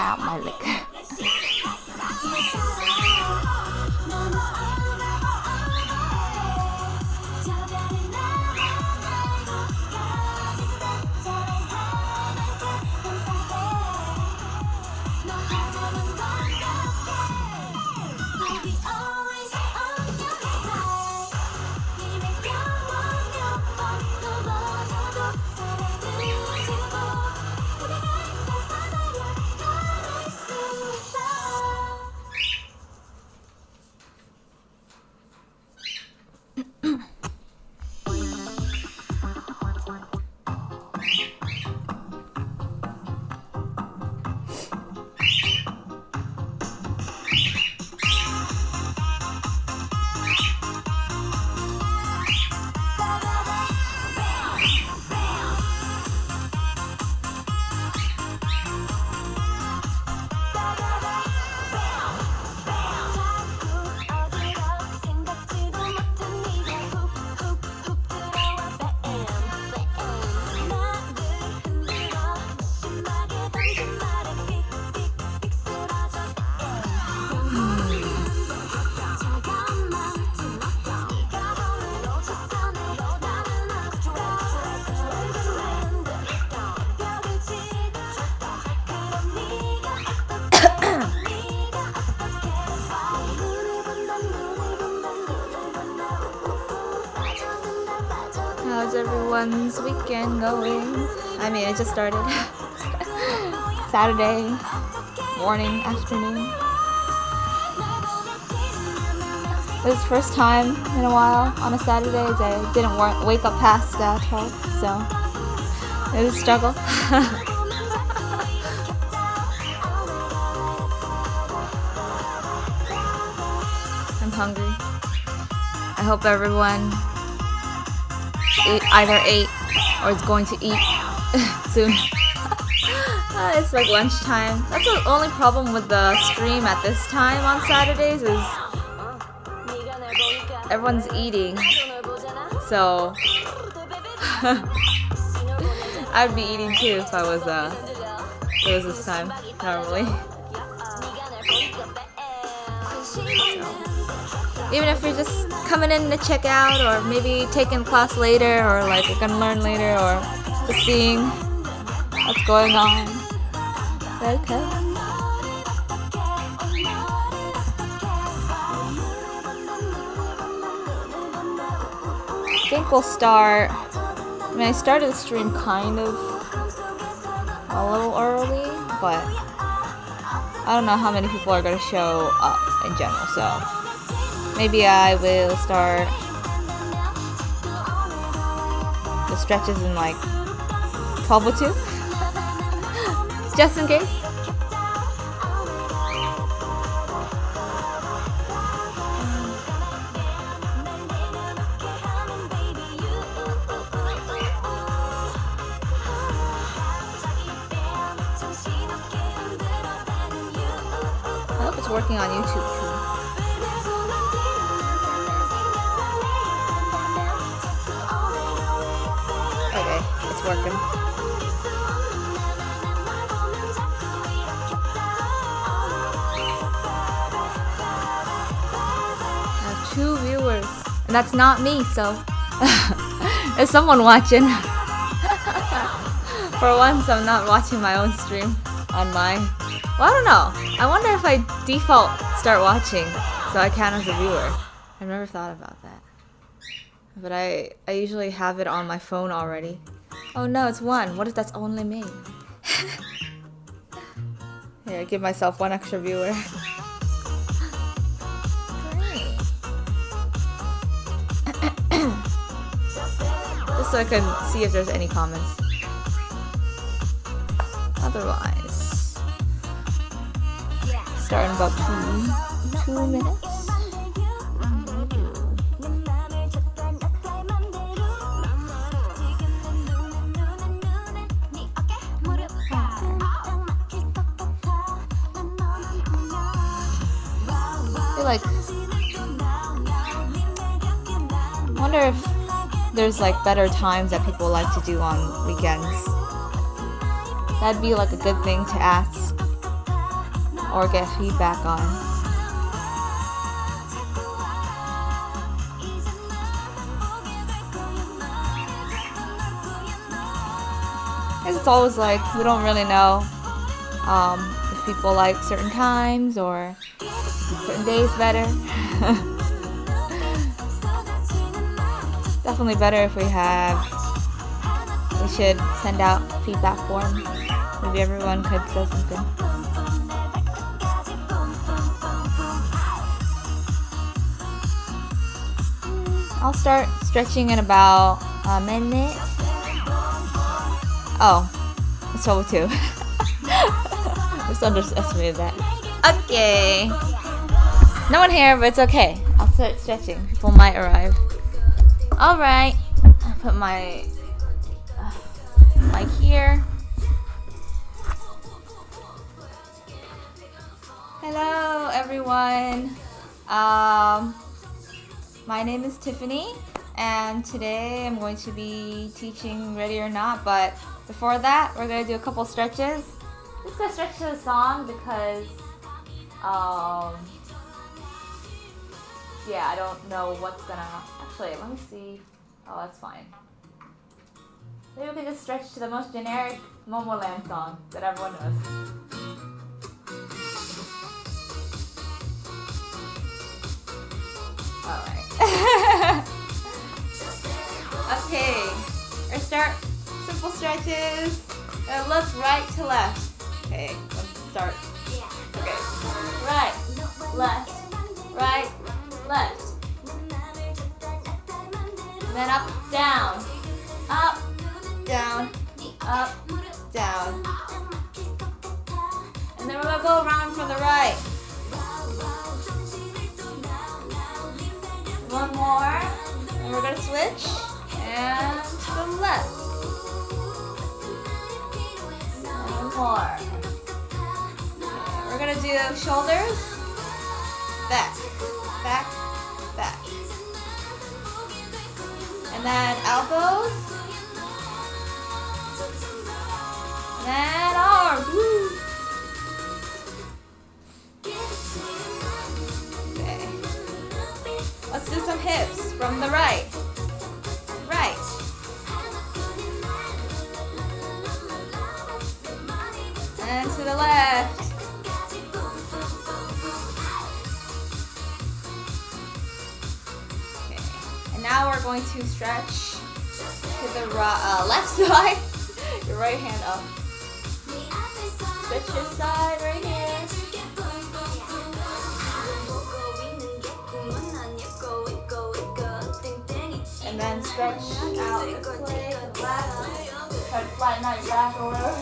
out my liquor. How's everyone's weekend going? I mean, it just started. Saturday morning, afternoon. It was the first time in a while on a Saturday that I didn't wake up past 12, so it was a struggle. I'm hungry. I hope everyone either ate or is going to eat soon. It's like lunchtime. That's the only problem with the stream at this time on Saturdays is everyone's eating. So I'd be eating too if I was it was this time normally. Even if you're just coming in to check out, or maybe taking class later, or like you're gonna learn later, or just seeing what's going on. Okay. I think we'll start. I mean, I started the stream kind of a little early, but I don't know how many people are gonna show up in general, so maybe I will start the stretches in like 12:02, just in case. I hope it's working on YouTube too. Working. I have 2 viewers, and that's not me, so there's someone watching. For once, I'm not watching my own stream on my. Well, I don't know. I wonder if I default start watching so I count as a viewer. I've never thought about that, but I usually have it on my phone already. Oh no, it's 1. What if that's only me? Here, give myself 1 extra viewer. Just so I can see if there's any comments. Otherwise, start in about 2 minutes. Like, I wonder if there's like better times that people like to do on weekends. That'd be like a good thing to ask or get feedback on. It's always like we don't really know if people like certain times or certain days better. Definitely better if we should send out feedback form. Maybe everyone could say something. I'll start stretching in about a minute. Oh, it's over 2. Just underestimated that. Okay. No one here, but it's okay. I'll start stretching. People might arrive. Alright. I'll put my mic here. Hello, everyone. My name is Tiffany, and today I'm going to be teaching Ready or Not, but before that, we're going to do a couple stretches. Just going to stretch to the song because, yeah, I don't know what's going to... Actually, let me see. Oh, that's fine. Maybe we can just stretch to the most generic Momoland song that everyone knows. Alright. Okay. Let's start simple stretches. Look right to left. Okay, let's start. Okay. Right, left, right, left. And then up, down. Up, down, up, down. And then we're going to go around from the right. One more. And we're going to switch. And to the left. And one more. Okay, we're going to do shoulders. Back, back, back. And then elbows. And then arms. Woo. Okay. Let's do some hips from the right. Right. And to the left. Okay. And now we're going to stretch to the left side. Your right hand up. Stretch your side right here. And then stretch out this way to the left. Try to flatten out your back or whatever.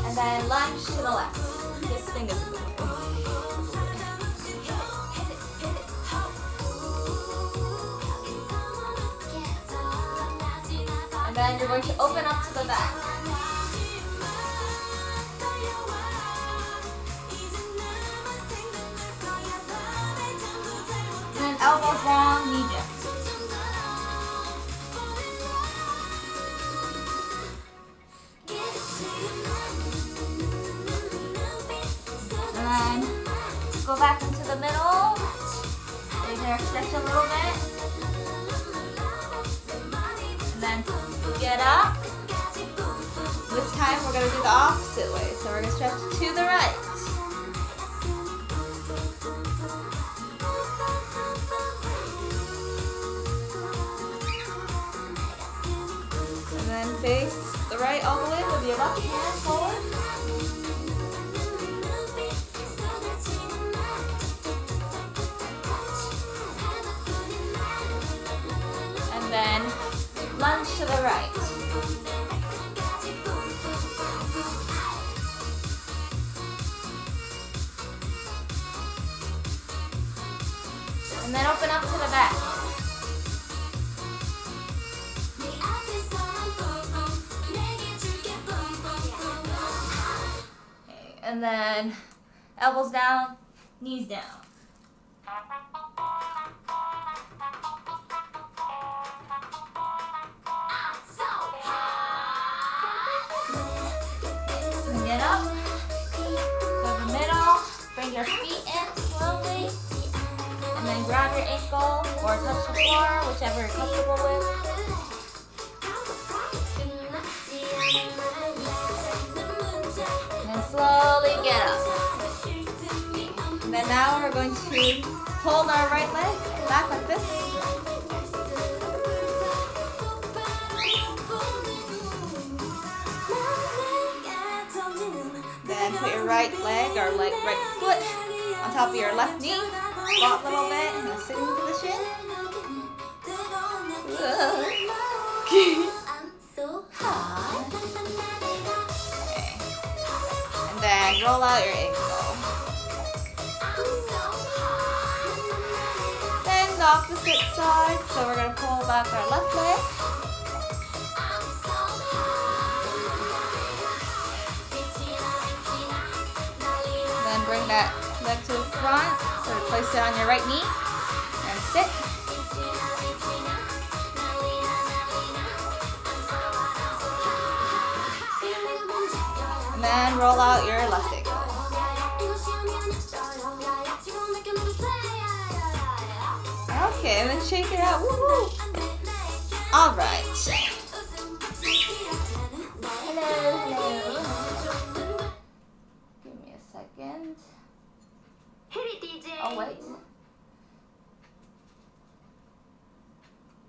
And then lunge to the left. This thing is moving. And then you're going to open up to the back. Elbows down, knee down. And then go back into the middle. Right there, stretch a little bit. And then get up. This time we're going to do the opposite way. So we're going to stretch to the right. Face the right all the way with your left hand forward. And then lunge to the right. And then open up to the back. And then elbows down, knees down. floor, whichever you're comfortable with. And then slowly get up. And then now we're going to hold our right leg back like this. Then put your right leg or right foot on top of your left knee. Squat a little bit in a sitting position. Okay. And then roll out your ankle. Then the opposite side. So we're going to pull back our left leg. Then bring that leg to the front. So place it on your right knee and sit. And then roll out your left ankle. Okay, and then shake it out. Woo-hoo. All right. Hello. Give me a second. Oh, wait.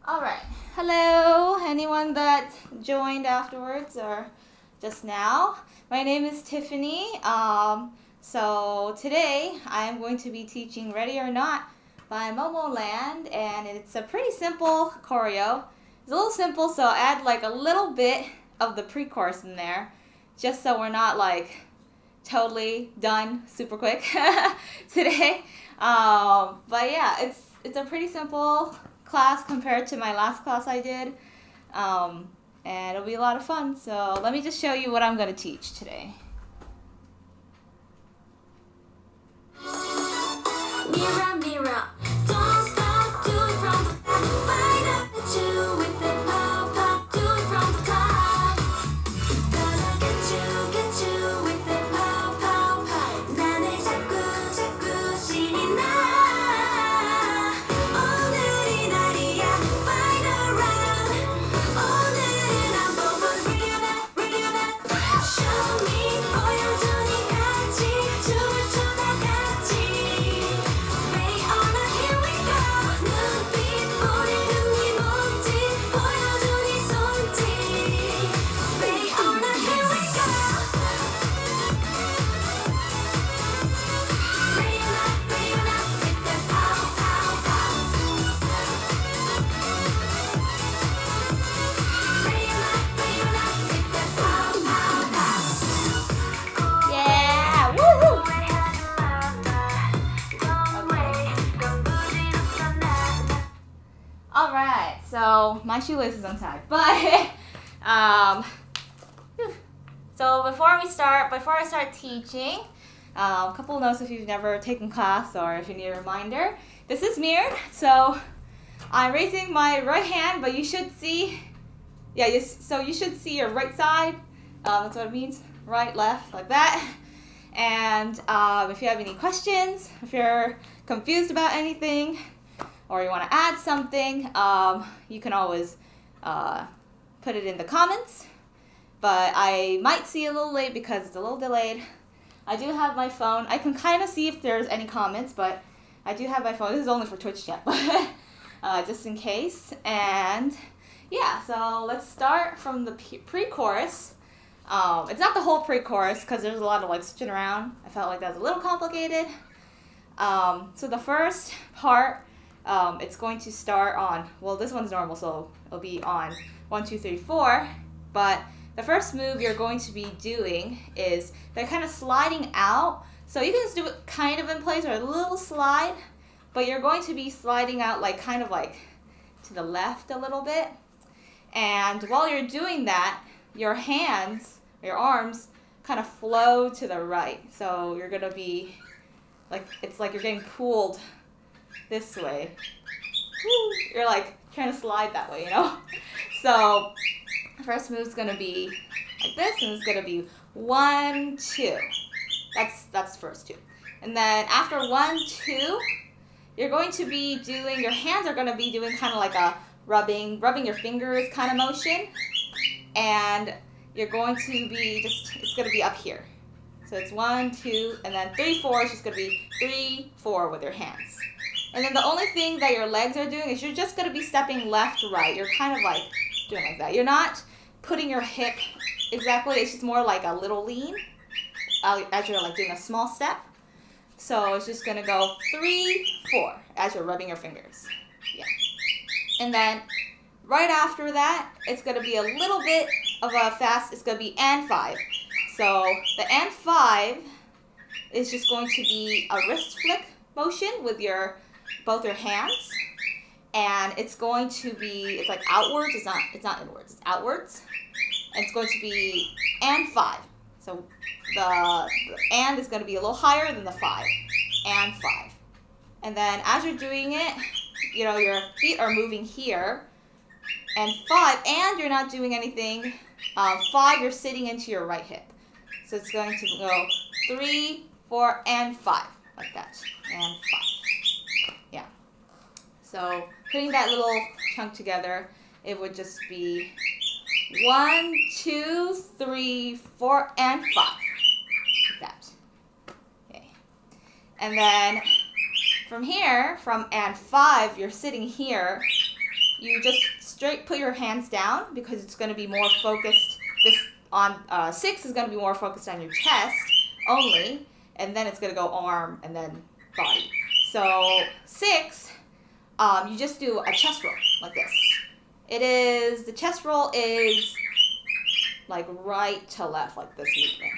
All right. Hello, anyone that joined afterwards or just now. My name is Tiffany. So today I'm going to be teaching Ready or Not by Momoland, and it's a pretty simple choreo. It's a little simple, so I'll add like a little bit of the pre-chorus in there, just so we're not like totally done super quick today. But yeah, it's a pretty simple class compared to my last class I did, and it'll be a lot of fun. So let me just show you what I'm going to teach today. Mirror, mirror, don't stop, do it from the top. Find out that you with the pop, pop, do it from the top. Gonna get you with the pop, pop, pop. 나를 자꾸 신이 나. 오늘이 날이야, find a round. 오늘은 안 보고 real that. Show me, 보여주니 같이 춤을 추다 같이. Alright, so my shoelace is untied, but so before I start teaching, a couple notes if you've never taken class or if you need a reminder. This is mirrored, so I'm raising my right hand, but you should see, so you should see your right side. That's what it means, right, left, like that. And if you have any questions, if you're confused about anything, or you want to add something, you can always put it in the comments. But I might see a little late because it's a little delayed. I do have my phone. I can kind of see if there's any comments, but I do have my phone. This is only for Twitch chat, but just in case. And yeah, so let's start from the pre-chorus. It's not the whole pre-chorus because there's a lot of like switching around. I felt like that was a little complicated. So the first part, it's going to start on, well, this one's normal, so it'll be on 1, 2, 3, 4. But the first move you're going to be doing is they're kind of sliding out. So you can just do it kind of in place or a little slide, but you're going to be sliding out like kind of like to the left a little bit. And while you're doing that, your hands, your arms kind of flow to the right. So you're going to be like, it's like you're getting pulled this way. Woo. You're like trying to slide that way, you know? So the first move's gonna be like this, and it's gonna be 1, 2. That's the first 2. And then after 1, 2, you're going to be doing, your hands are going to be doing kind of like a rubbing your fingers kind of motion. And you're going to be it's going to be up here. So it's 1, 2, and then 3, 4. It's just going to be 3, 4 with your hands. And then the only thing that your legs are doing is you're just going to be stepping left, right. You're kind of like doing like that. You're not putting your hip exactly. It's just more like a little lean as you're like doing a small step. So it's just going to go 3, 4 as you're rubbing your fingers. Yeah. And then right after that, it's going to be a little bit of a fast. It's going to be and 5. So the and 5 is just going to be a wrist flick motion with both your hands, and it's going to be, it's like outwards. It's not inwards. It's outwards, and it's going to be and 5. So the and is going to be a little higher than the 5, and 5. And then as you're doing it, you know, your feet are moving here, and 5, and you're not doing anything. 5, you're sitting into your right hip. So it's going to go 3, 4, and 5, like that, and 5. Yeah. So putting that little chunk together, it would just be 1, 2, 3, 4, and 5, like that. Okay. And then from here, from and 5, you're sitting here. You just straight put your hands down because it's going to be more focused. This on 6 is going to be more focused on your chest only, and then it's going to go arm and then body. So 6, you just do a chest roll like this. The chest roll is like right to left, like this movement.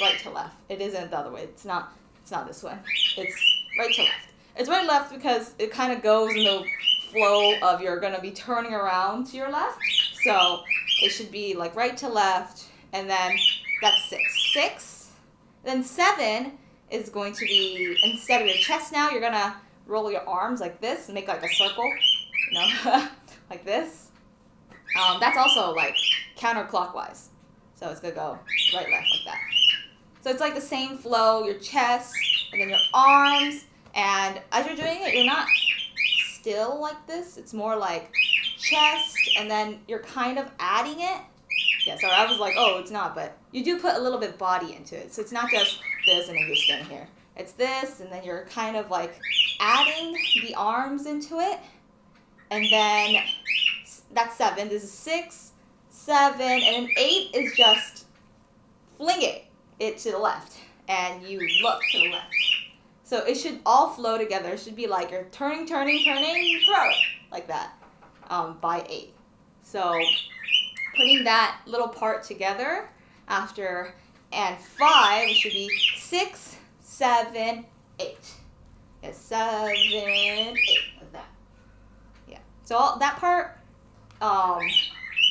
Right to left. It isn't the other way. It's not this way. It's right to left. It's right left because it kind of goes in the flow of you're going to be turning around to your left. So it should be like right to left, and then that's 6. 6. Then 7 is going to be, instead of your chest now, you're going to roll your arms like this and make like a circle, you know, like this. That's also like counterclockwise. So it's going to go right, left like that. So it's like the same flow, your chest, and then your arms. And as you're doing it, you're not still like this. It's more like chest, and then you're kind of adding it. Yeah, sorry, I was like, oh, it's not, but you do put a little bit body into it. So it's not just this and then you're standing here. It's this, and then you're kind of like adding the arms into it. And then that's 7. This is 6, 7, and then 8 is just fling it to the left, and you look to the left. So it should all flow together. It should be like you're turning, throw it, like that, by 8. So putting that little part together after and 5, it should be 6, 7, 8. Yeah, 7, 8, like that. Yeah. So all, that part,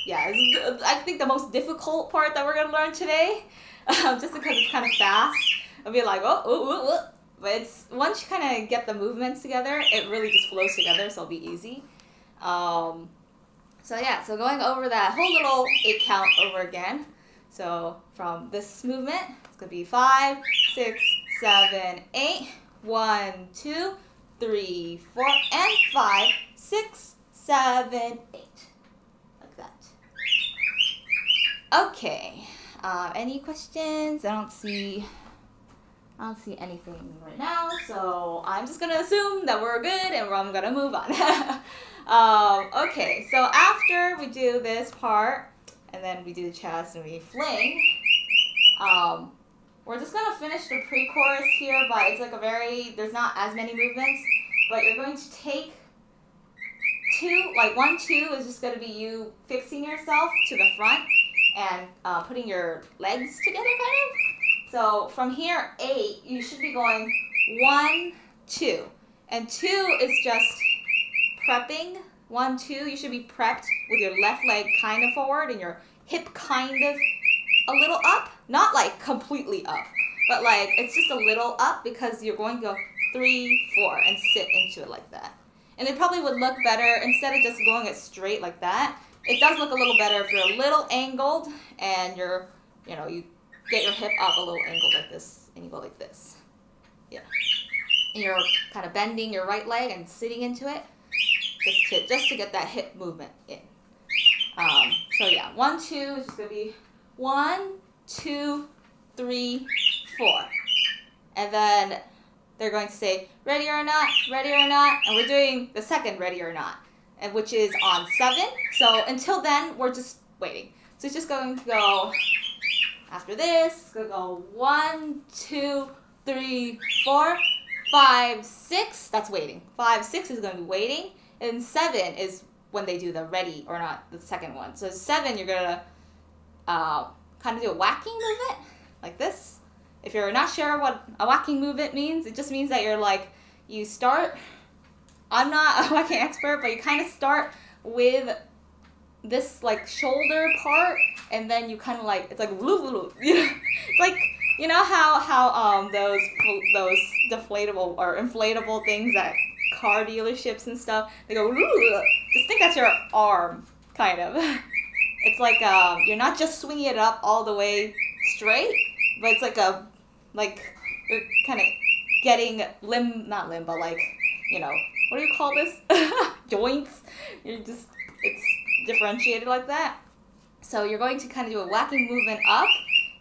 yeah, is I think the most difficult part that we're gonna learn today, just because it's kind of fast. I'll be like, oh. But it's, once you kind of get the movements together, it really just flows together, so it'll be easy. So yeah, so going over that whole little 8 count over again. So from this movement, it's going to be 5, 6, 7, 8. 1, 2, 3, 4, and 5, 6, 7, 8. Like that. Okay. Any questions? I don't see anything right now, so I'm just gonna assume that we're good and I'm gonna move on. Okay, so after we do this part, and then we do the chest and we fling, we're just gonna finish the pre-chorus here, but it's like there's not as many movements, but you're going to take 2, like 1, 2 is just gonna be you fixing yourself to the front and putting your legs together, kind of. So from here, 8, you should be going 1, 2. And 2 is just prepping. 1, 2, you should be prepped with your left leg kind of forward and your hip kind of a little up. Not like completely up, but like it's just a little up because you're going to go 3, 4 and sit into it like that. And it probably would look better instead of just going it straight like that. It does look a little better if you're a little angled and you get your hip up a little angled like this, and you go like this. Yeah. and you're kind of bending your right leg and sitting into it, just to get that hip movement in. So yeah, 1, 2 is just gonna be 1, 2, 3, 4, and then they're going to say ready or not, and we're doing the second ready or not, and which is on 7. So until then, we're just waiting. So it's just going to go. After this, it's gonna go 1, 2, 3, 4, 5, 6. That's waiting. 5, 6 is gonna be waiting, and 7 is when they do the ready or not, the second one. So 7, you're gonna kind of do a whacking movement like this. If you're not sure what a whacking movement means, it just means that you're like, you start. I'm not a whacking expert, but you kind of start with this like shoulder part, and then you kind of like, it's like it's like, you know how those deflatable or inflatable things at car dealerships and stuff, they go just think that's your arm, kind of. It's like you're not just swinging it up all the way straight, but it's like you're kind of getting not limb, but like, you know, what do you call this? Joints. It's differentiated like that. So you're going to kind of do a whacking movement up,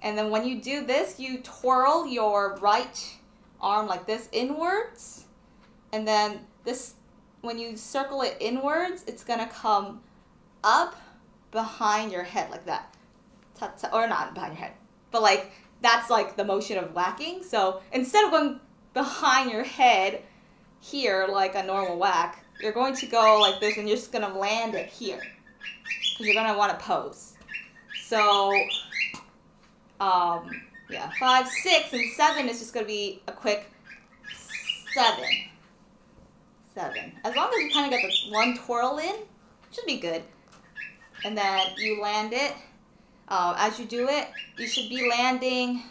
and then when you do this, you twirl your right arm like this inwards, and then this, when you circle it inwards, it's gonna come up behind your head like that. Or not behind your head, but like that's like the motion of whacking. So instead of going behind your head here like a normal whack, you're going to go like this, and you're just gonna land it here, because you're gonna want to pose. So yeah, 5, 6, and 7 is just gonna be a quick 7. As long as you kind of get the one twirl in, should be good. And then you land it. As you do it, you should be landing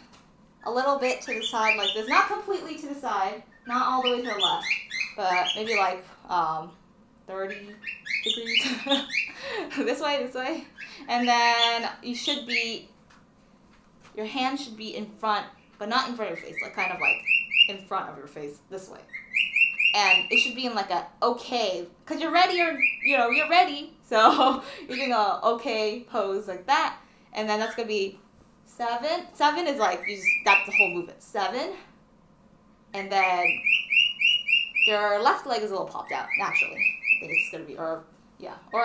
a little bit to the side like this. Not completely to the side, not all the way to the left, but maybe like 30 degrees this way. And then you should be, your hand should be in front, but not in front of your face, like kind of like in front of your face this way. And it should be in like a okay, because you're ready, or you're ready, so you're doing a okay pose like that. And then that's gonna be 7. 7 is like, that's the whole movement. 7, and then your left leg is a little popped out naturally. I think it's just gonna be, or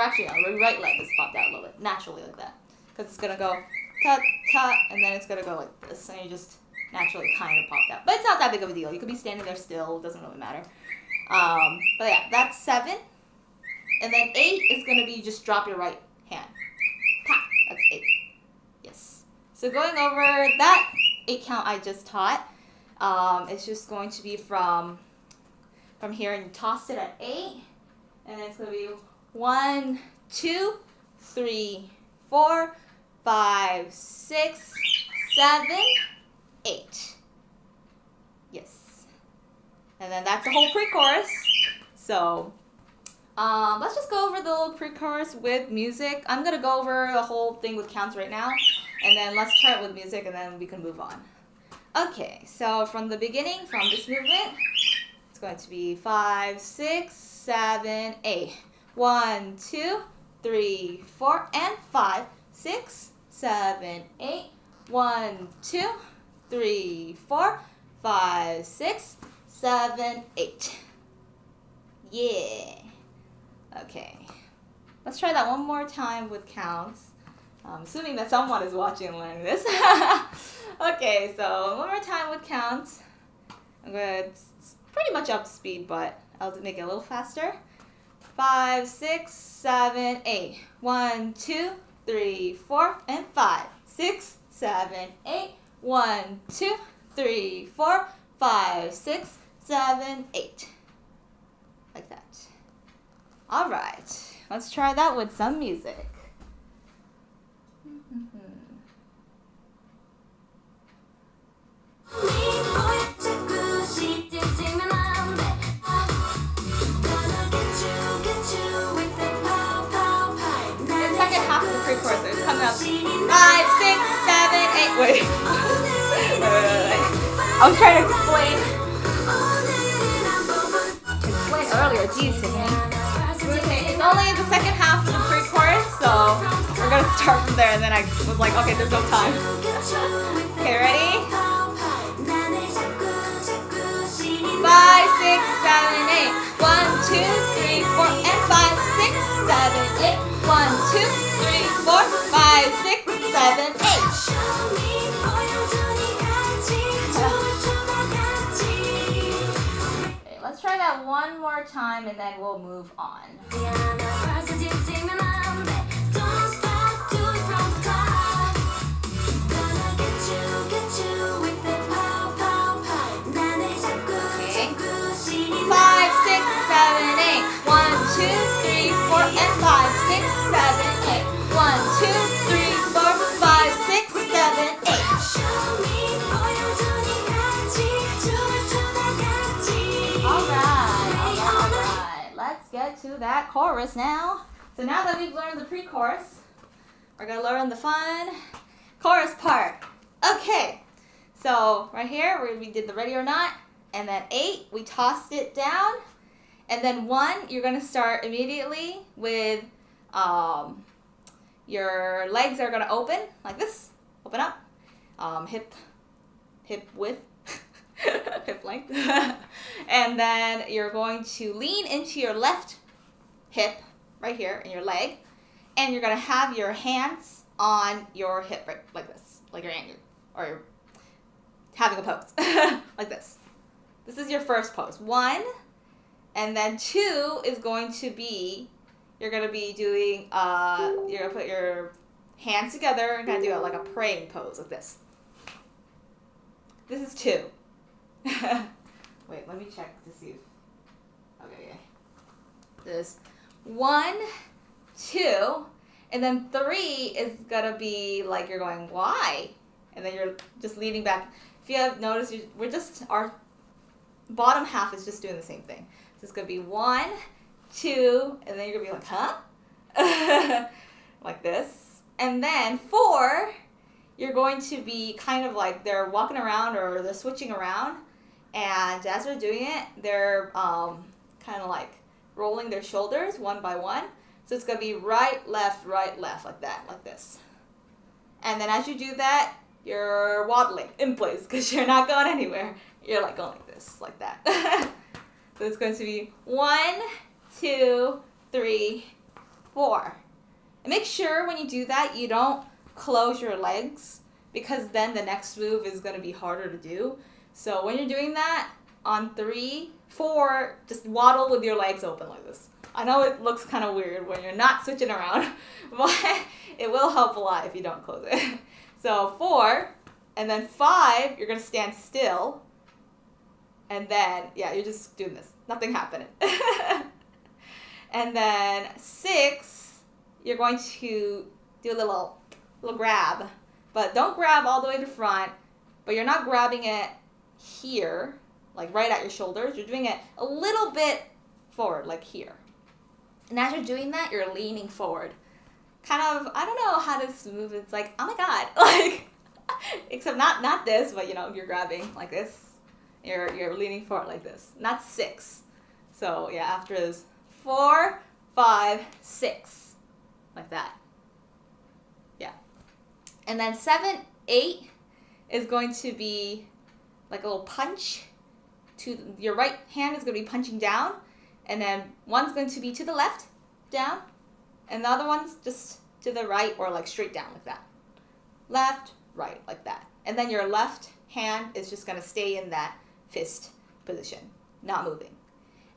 actually your right leg is popped out a little bit naturally like that, because it's gonna go tut tut, and then it's gonna go like this, and you just naturally kind of popped out. But it's not that big of a deal. You could be standing there still, it doesn't really matter. But yeah, that's 7. And then 8 is going to be just drop your right hand. Tap. That's 8. Yes. So going over that 8 count I just taught, it's just going to be from here, and you toss it at 8. And then it's going to be 1, 2, 3, 4, 5, 6, 7, 8. Yes. And then that's the whole pre-chorus. So let's just go over the little pre-chorus with music. I'm going to go over the whole thing with counts right now, and then let's try it with music, and then we can move on. Okay, so from the beginning, from this movement, it's going to be 5, 6, 7, 8. 1, 2, 3, 4, and 5, 6, 7, 8. 1, 2, 3, 4, 5, 6, 7, 8. Yeah. Okay. Let's try that one more time with counts. Assuming that someone is watching and learning this. Okay, so one more time with counts. I'm going to pretty much up to speed, but I'll make it a little faster. 5, 6, 7, 8. 1, 2, 3, 4, and 5, 6, 7, 8. 1, 2, 3, 4, 5, 6, 7, 8. Like that. All right. Let's try that with some music. Pre-chorus, it's coming up. 5, 6, 7, 8. Wait. I was trying to explain. your G singing. It's only the second half of the pre-chorus, so we're gonna start from there. And then I was like, okay, there's no time. Okay, ready? 5, 6, 7, 8. 1, 2, 3, 4, and 5, 6, 7, 8. 1, 2, 3, 4, 5, 6, 7, 8. Okay, let's try that one more time and then we'll move on. To that chorus now. So now that we've learned the pre-chorus, we're gonna learn the fun chorus part. Okay, so right here we did the ready or not, and then 8 we tossed it down, and then 1 you're gonna start immediately with your legs are gonna open like this, open up, hip width. Hip length. And then you're going to lean into your left hip right here in your leg, and you're going to have your hands on your hip right like this, like you're angry or you're having a pose like this. This is your first pose. 1, and then 2 is going to be, you're going to be doing you're going to put your hands together and kind of do like a praying pose like this. This is 2. Wait, let me check to see if, okay. This 1, 2, and then 3 is gonna be like you're going, why? And then you're just leaning back. If you have noticed, our bottom half is just doing the same thing. So it's gonna be 1, 2, and then you're gonna be like, huh? Like this. And then 4, you're going to be kind of like they're walking around or they're switching around. And as they're doing it, they're kind of like rolling their shoulders one by one. So it's going to be right, left, like that, like this. And then as you do that, you're waddling in place because you're not going anywhere. You're like going like this, like that. So it's going to be 1, 2, 3, 4. And make sure when you do that, you don't close your legs because then the next move is going to be harder to do. So when you're doing that, on 3, 4, just waddle with your legs open like this. I know it looks kind of weird when you're not switching around, but it will help a lot if you don't close it. So 4, and then 5, you're going to stand still. And then, yeah, you're just doing this. Nothing happening. And then 6, you're going to do a little grab. But don't grab all the way to front, but you're not grabbing it here, like right at your shoulders. You're doing it a little bit forward, like here. And as you're doing that, you're leaning forward. Kind of, I don't know how to move. It's like, oh my God, like, except not this, but you're grabbing like this. You're leaning forward like this. Not 6. So yeah, after this, 4, 5, 6, like that. Yeah. And then 7, 8 is going to be like a little punch. To your right hand is going to be punching down, and then one's going to be to the left, down, and the other one's just to the right or like straight down like that. Left, right, like that. And then your left hand is just going to stay in that fist position, not moving.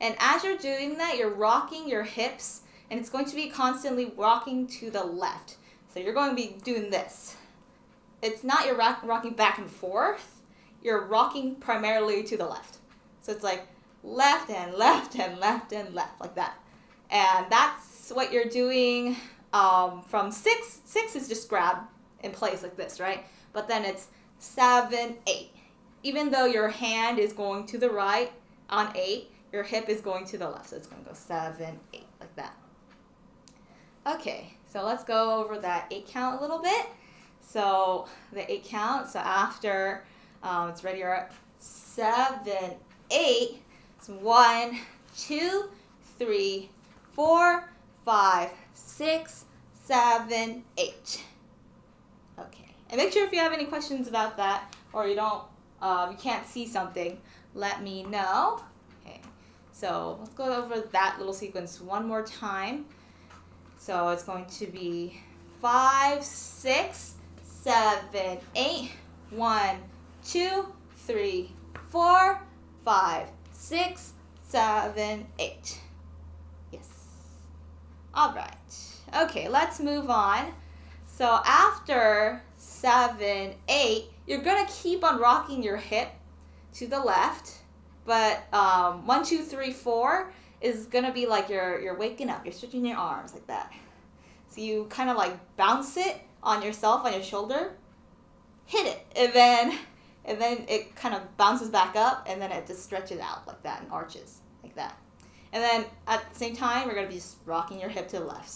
And as you're doing that, you're rocking your hips, and it's going to be constantly rocking to the left. So you're going to be doing this. It's not you're rocking back and forth. You're rocking primarily to the left. So it's like left and left and left and left, like that. And that's what you're doing from 6. 6 is just grab in place like this, right? But then it's 7, 8. Even though your hand is going to the right on 8, your hip is going to the left. So it's going to go 7, 8, like that. Okay, so let's go over that 8 count a little bit. So the 8 count, so after it's ready, you're at 7, 8. It's 1, 2, 3, 4, 5, 6, 7, 8. Okay. And make sure if you have any questions about that, or you can't see something, let me know. Okay. So let's go over that little sequence one more time. So it's going to be 5, 6, 7, 8. 1, 2, 3, 4, 5, 6, 7, 8. Yes. All right. Okay, let's move on. So after 7, 8, you're going to keep on rocking your hip to the left. But 1, 2, 3, 4 is going to be like you're waking up. You're stretching your arms like that. So you kind of like bounce it on yourself, on your shoulder. Hit it. And then it kind of bounces back up. And then it just stretches out like that and arches like that. And then at the same time, you're going to be just rocking your hip to the left.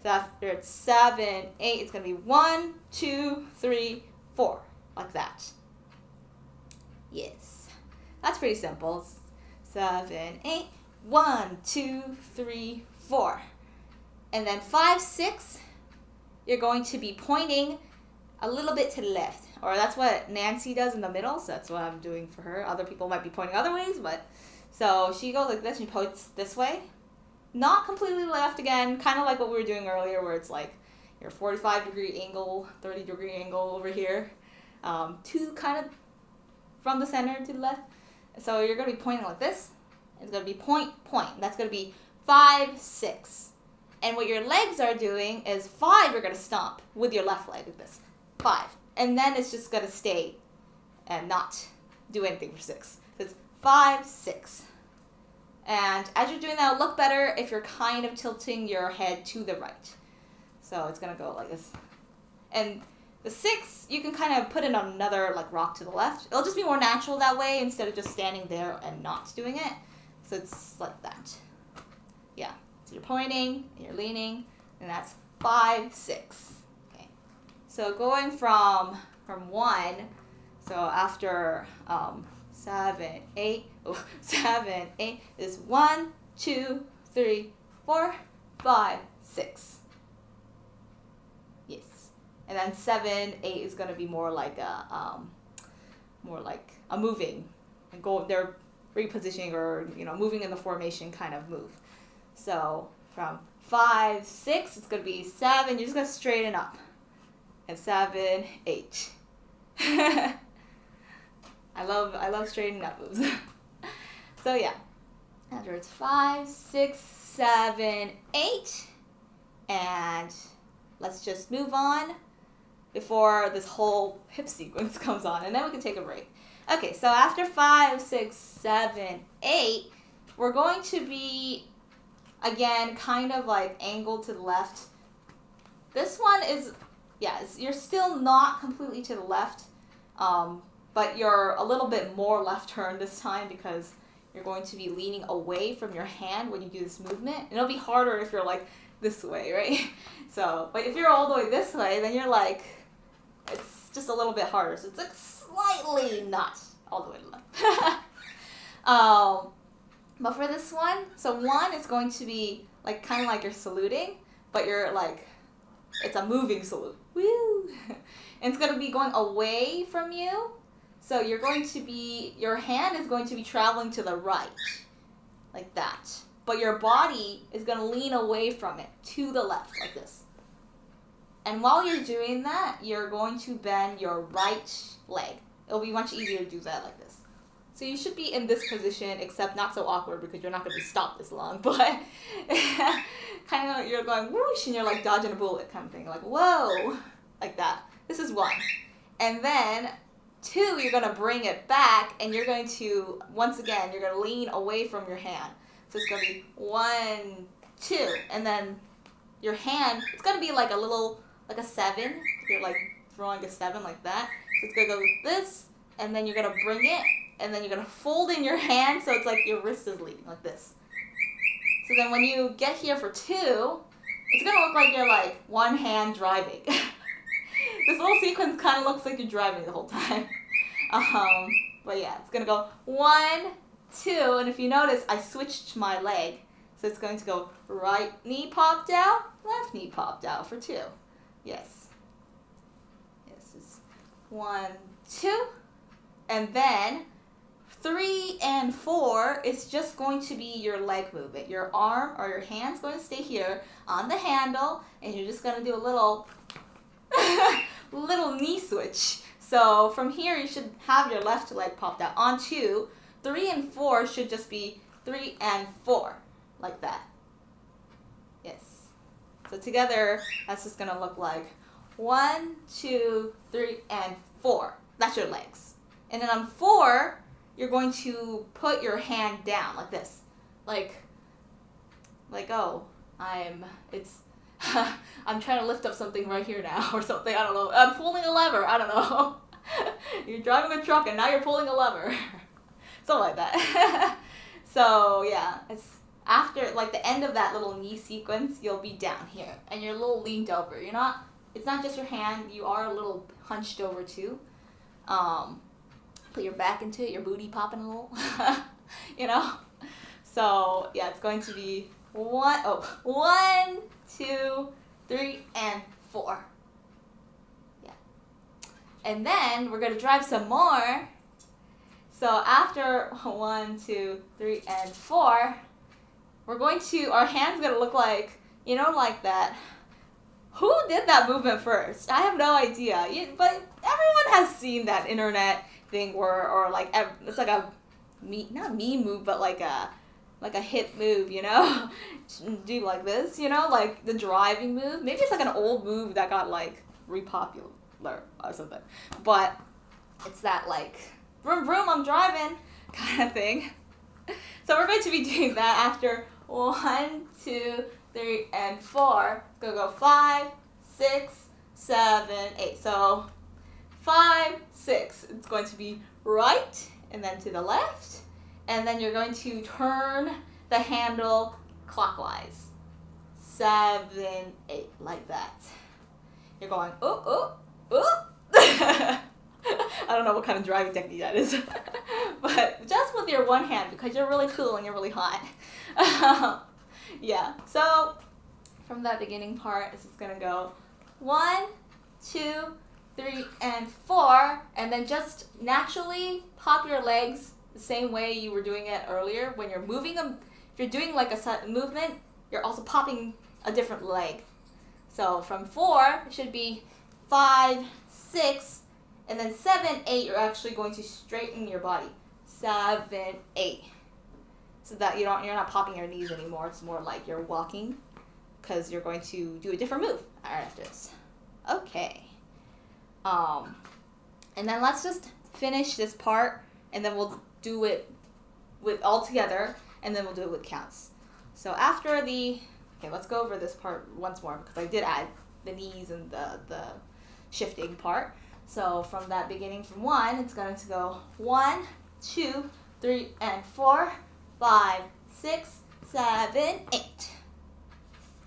So after it's 7, 8, it's going to be 1, 2, 3, 4. Like that. Yes. That's pretty simple. 7, 8. 1, 2, 3, 4. And then 5, 6, you're going to be pointing a little bit to the left. Or that's what Nancy does in the middle, so that's what I'm doing for her. Other people might be pointing other ways, but... So she goes like this, and she points this way. Not completely left again, kind of like what we were doing earlier, where it's like your 45-degree angle, 30-degree angle over here. To kind of from the center to the left. So you're going to be pointing like this. It's going to be point. That's going to be 5, 6. And what your legs are doing is 5, you're going to stomp with your left leg like this. 5. And then it's just going to stay and not do anything for 6. So it's 5, 6. And as you're doing that, it'll look better if you're kind of tilting your head to the right. So it's going to go like this. And the 6, you can kind of put in another like rock to the left. It'll just be more natural that way instead of just standing there and not doing it. So it's like that. Yeah. So you're pointing, and you're leaning, and that's 5, 6. Okay. So going from 1, so after 7, 8, 7, 8 is 1, 2, 3, 4, 5, 6. Yes. And then 7, 8 is going to be more like a moving and they're repositioning or moving in the formation kind of move. So from 5, 6, it's going to be 7. You're just going to straighten up. And 7, 8. I love straightening up moves. So yeah. After it's 5, 6, 7, 8. And let's just move on before this whole hip sequence comes on. And then we can take a break. Okay, so after 5, 6, 7, 8, we're going to be, again, kind of like angled to the left. This one is, you're still not completely to the left, but you're a little bit more left turn this time because you're going to be leaning away from your hand when you do this movement. And it'll be harder if you're like this way, right? So, but if you're all the way this way, then you're like, it's just a little bit harder. So it's like slightly not all the way to the left. But for this one, so 1 is going to be like kind of like you're saluting, but you're like, it's a moving salute. Woo! And it's going to be going away from you. So you're going to be, your hand is going to be traveling to the right, like that. But your body is going to lean away from it to the left, like this. And while you're doing that, you're going to bend your right leg. It'll be much easier to do that like this. So you should be in this position, except not so awkward because you're not going to be stopped this long. But kind of you're going whoosh and you're like dodging a bullet kind of thing. Like, whoa, like that. This is 1. And then 2, you're going to bring it back and you're going to, once again, you're going to lean away from your hand. So it's going to be 1, 2. And then your hand, it's going to be like a little, like a 7. You're like throwing a 7 like that. So it's going to go with this. And then you're going to bring it. And then you're going to fold in your hand so it's like your wrist is leading like this. So then when you get here for 2, it's going to look like you're like one hand driving. This little sequence kind of looks like you're driving the whole time. But yeah, it's going to go 1, 2. And if you notice, I switched my leg. So it's going to go right knee popped out, left knee popped out for 2. Yes. Yes, it's 1, 2. And then 3 and 4 is just going to be your leg movement. Your arm or your hand's going to stay here on the handle, and you're just going to do a little little knee switch. So from here, you should have your left leg popped out on 2. 3 and 4 should just be 3 and 4, like that. Yes. So together, that's just going to look like 1, 2, 3, and 4. That's your legs. And then on 4, you're going to put your hand down like this. Like oh, I'm trying to lift up something right here now or something. I don't know. I'm pulling a lever. I don't know. You're driving a truck and now you're pulling a lever. Something like that. So yeah, it's after like the end of that little knee sequence, you'll be down here and you're a little leaned over. It's not just your hand, you are a little hunched over too. Put your back into it, your booty popping a little. So yeah, it's going to be 1, 2, 3, and 4. Yeah. And then we're gonna drive some more. So after 1, 2, 3, and 4, our hand's gonna look like, like that. Who did that movement first? I have no idea. But everyone has seen that internet thing or like, it's like a, not meme move, but like a hip move, do like this, like the driving move. Maybe it's like an old move that got like repopular or something. But it's that like, vroom vroom, I'm driving kind of thing. So we're going to be doing that after 1, 2, 3, and 4. It's going to go 5, 6, 7, 8. So 5, 6. It's going to be right and then to the left. And then you're going to turn the handle clockwise. 7, 8, like that. You're going, oh. I don't know what kind of driving technique that is. But just with your one hand, because you're really cool and you're really hot. Yeah, so from that beginning part, it's just going to go 1, 2, 3, and 4. And then just naturally pop your legs the same way you were doing it earlier. When you're moving them, if you're doing like a movement, you're also popping a different leg. So from 4, it should be 5, 6, and then 7, 8, you're actually going to straighten your body. 7, 8. So that you're not popping your knees anymore. It's more like you're walking because you're going to do a different move right after this. Okay. And then let's just finish this part and then we'll do it with all together and then we'll do it with counts. So after okay, let's go over this part once more because I did add the knees and the shifting part. So from that beginning from 1, it's going to go 1, 2, 3, and 4, 5, 6, 7, 8.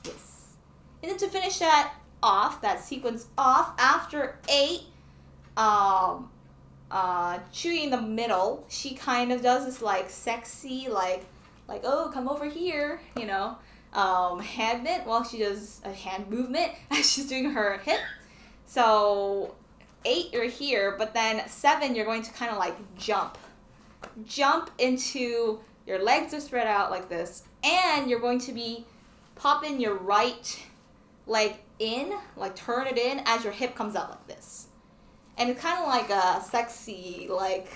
Yes. And then to finish that off, that sequence off, after 8, Chewie in the middle, she kind of does this like sexy, like oh, come over here, hand movement while she does a hand movement as she's doing her hip. So 8, you're here, but then 7, you're going to kind of like jump into, your legs are spread out like this, and you're going to be popping your right leg in, like turn it in as your hip comes out like this. And it's kind of like a sexy, like,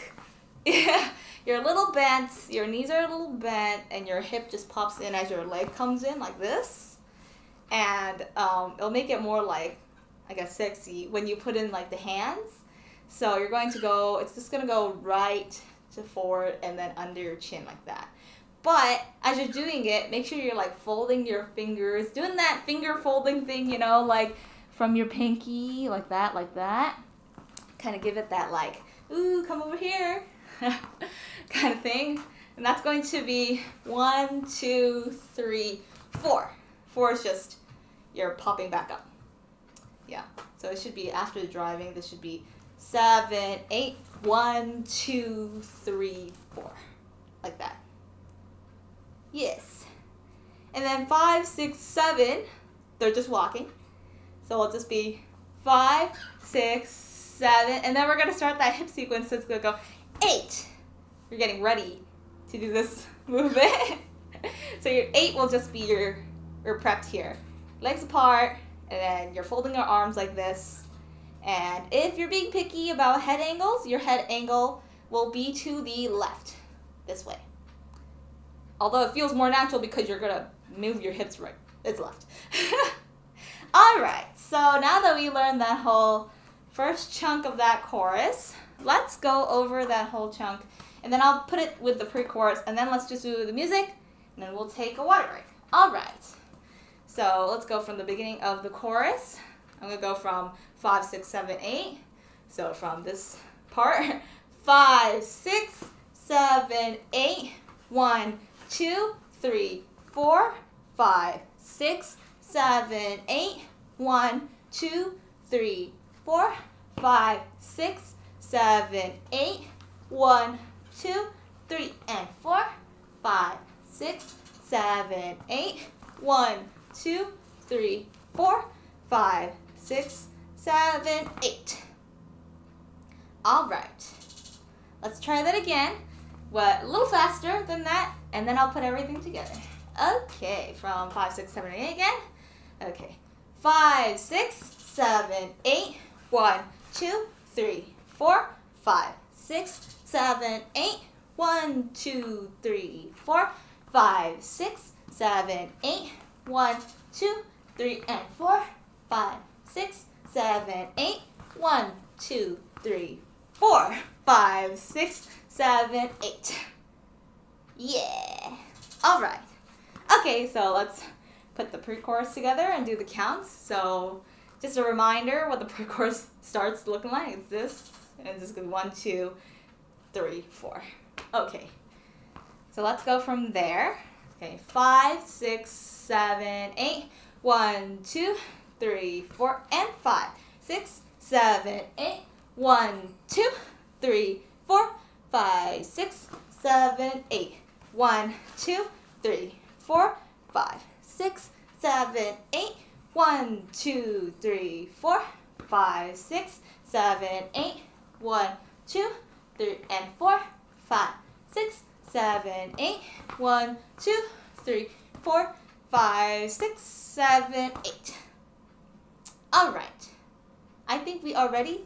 you're a little bent, your knees are a little bent, and your hip just pops in as your leg comes in like this. And it'll make it more like, I guess, sexy when you put in like the hands. So you're going to go, it's just going to go right to forward and then under your chin like that. But as you're doing it, make sure you're like folding your fingers, doing that finger folding thing, like from your pinky, like that. Kind of give it that like, ooh, come over here kind of thing. And that's going to be 1, 2, 3, 4. 4 is just, you're popping back up. Yeah, so it should be after the driving, this should be 7, 8, 1, 2, 3, 4. Like that. Yes. And then 5, 6, 7, they're just walking. So it'll just be 5, 6, 7, and then we're going to start that hip sequence. So it's going to go 8. You're getting ready to do this movement. So your 8 will just be your prepped here. Legs apart, and then you're folding your arms like this. And if you're being picky about head angles, your head angle will be to the left, this way. Although it feels more natural because you're going to move your hips right. It's left. Alright, so now that we learned that whole first chunk of that chorus, let's go over that whole chunk. And then I'll put it with the pre-chorus, and then let's just do the music, and then we'll take a water break. Alright, so let's go from the beginning of the chorus. I'm going to go from 5, 6, 7, 8. So from this part, 5, 6, 7, 8. 1, 2, 3, 4, 5, 6, 7, 8. 1, 2, 3, 4, 5, 6, 7, 8. 1, 2, 3, and 4, 5, 6, 7, 8. 1, 2, 3, 4, 5, 6, 7, 8. All right. Let's try that again. A little faster than that, and then I'll put everything together. Okay, from 5, 6, 7, 8 again. Okay. 5, 6, 7, 8. 1, 2, 3, 4, 5, 6, 7, 8. 1, 2, 3, 4, 5, 6, 7, 8. 1, 2, 3, and 4, 5, 6, 7, 8. 1, 2, 3, 4, 5, 6, 7, 8. Yeah. All right. Okay, so let's put the pre-chorus together and do the counts. So just a reminder what the pre-chorus starts looking like. It's this, and it's just going to be 1, 2, 3, 4. Okay. So let's go from there. Okay, 5, 6, 7, 8. 1, 2, 3, 4, and 5, 6, 7, 8. 1, 2, 3, 4, 5, 6, 7, 8. 1, 2, 3, 4, 5, 6, 7, 8. 1, 2, 3, 4, 5, 6, 7, 8. 1, 2, 3, and 4, 5, 6, 7, 8. 1, 2, 3, 4, 5, 6, 7, 8. All right. I think we are ready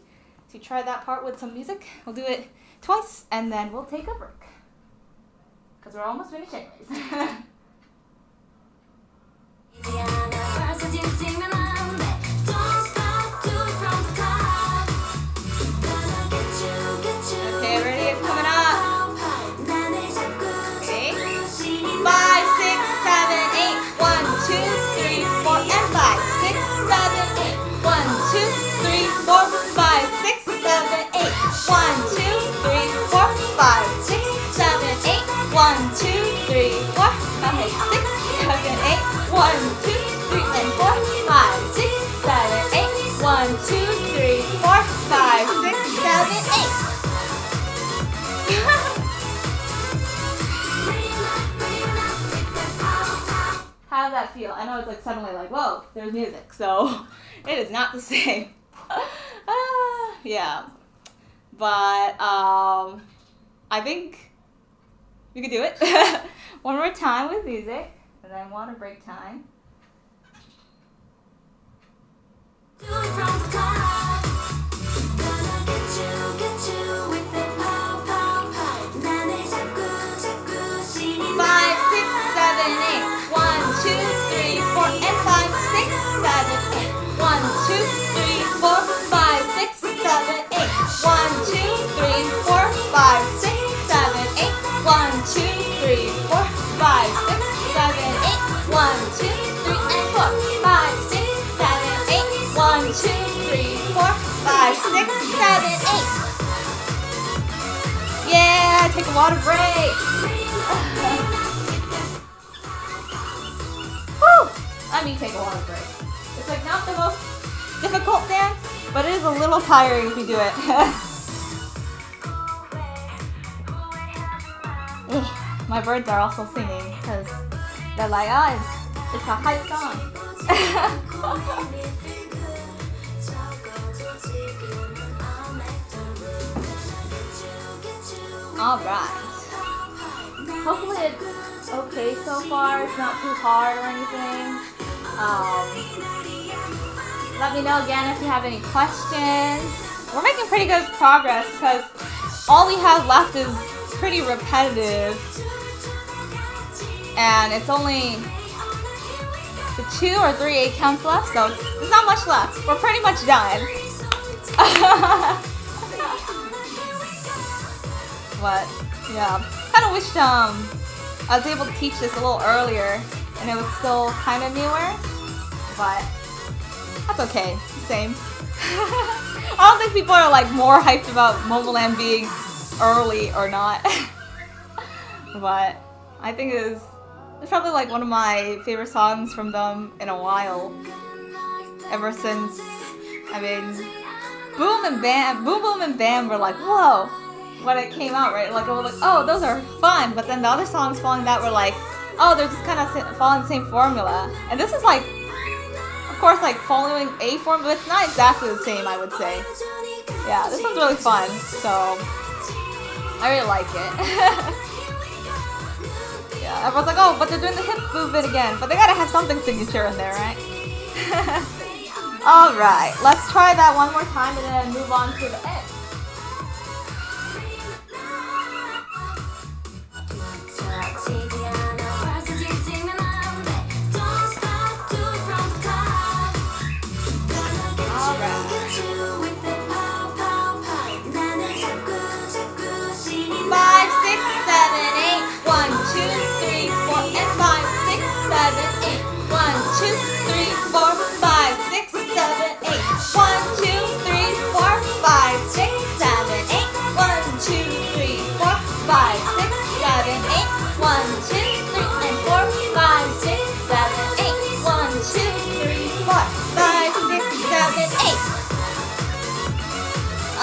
to try that part with some music. We'll do it twice, and then we'll take a break. Because we're almost finished anyways. Okay, ready? It's coming up. Okay. 5, 6, 7, 8. 1, 2, 3, 4, and 5, 6, 7, 8. 1, 2, 3, 4, 5, 6, 7, 8. 1, 2, 3, 4, 5, 6, 7, 8. 1, 2, 3, 4, 5, 6, 7, 8. 1, 2, 3, and 4, 5, 6, 7, 8. 1, 2, 3, 4, 5, 6, 7, 8. How does that feel? I know it's like suddenly like, whoa, there's music. So it is not the same. Yeah. But I think we could do it one more time with music, and then water break time. Do it from the top. Gonna get you with the pow pow pow. 나를 자꾸 신이 5, 6, 7, 8. 1, 2, 3, 4, and 5, 6, 7, 8. 1, 2, 3, 4, 5, 6, 7, 8. 1, 2, 3, 4, 5, 6, 7, 8. 1, 2, 3, 4, 5, 6, 7, 8. 1, 2, 3, and 4, 5, 6, 7, 8. 1, 2, 3, 4, 5, 6, 7, 8. Yeah, take a water break. Whew. Let me take a water break. It's like not the most difficult dance, but it is a little tiring if you do it. My birds are also singing because they're like, oh, It's a hype song. Alright. Hopefully it's okay so far. It's not too hard or anything. Let me know again if you have any questions. We're making pretty good progress because all we have left is pretty repetitive. And it's only the 2 or 3 8 counts left, so there's not much left. We're pretty much done. But yeah, kind of wished I was able to teach this a little earlier and it was still kind of newer, but that's okay. Same. I don't think people are like more hyped about Momoland being early or not, but I think it's probably like one of my favorite songs from them in a while. Ever since, I mean, Boom and Bam, Boom Boom and Bam were like, whoa, when it came out, right? Like, it was like, oh, those are fun. But then the other songs following that were like, oh, they're just kind of following the same formula. And this is like, of course, like following a formula, but it's not exactly the same, I would say. Yeah, this one's really fun, so I really like it. Yeah, everyone's like, oh, but they're doing the hip movement again. But they gotta have something signature in there, right? Alright, let's try that one more time and then move on to the end.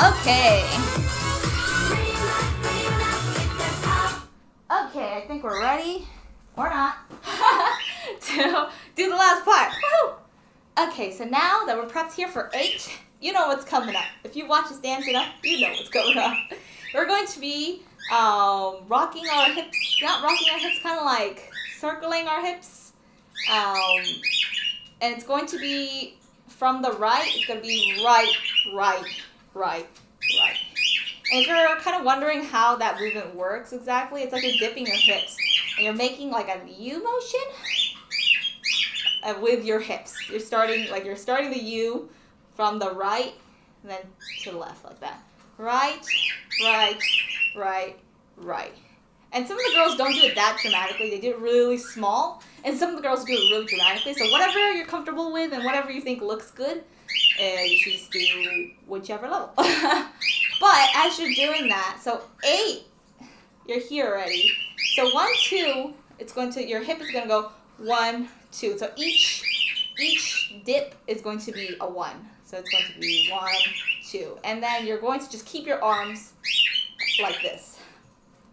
Okay. Okay, I think we're ready, or not, to do the last part. Woo! Okay, so now that we're prepped here for 8, you know what's coming up. If you watch us dance enough, you know what's coming up. We're going to be rocking our hips, not rocking our hips, kind of like circling our hips. And it's going to be from the right, it's going to be right. And if you're kind of wondering how that movement works exactly, it's like you're dipping your hips and you're making like a U motion with your hips. You're starting the U from the right and then to the left like that. Right. And some of the girls don't do it that dramatically. They do it really small. And some of the girls do it really dramatically. So whatever you're comfortable with and whatever you think looks good, you should just do whichever level. But as you're doing that, so 8, you're here already. So 1, 2, your hip is going to go 1, 2. So each dip is going to be a 1. So it's going to be 1, 2. And then you're going to just keep your arms like this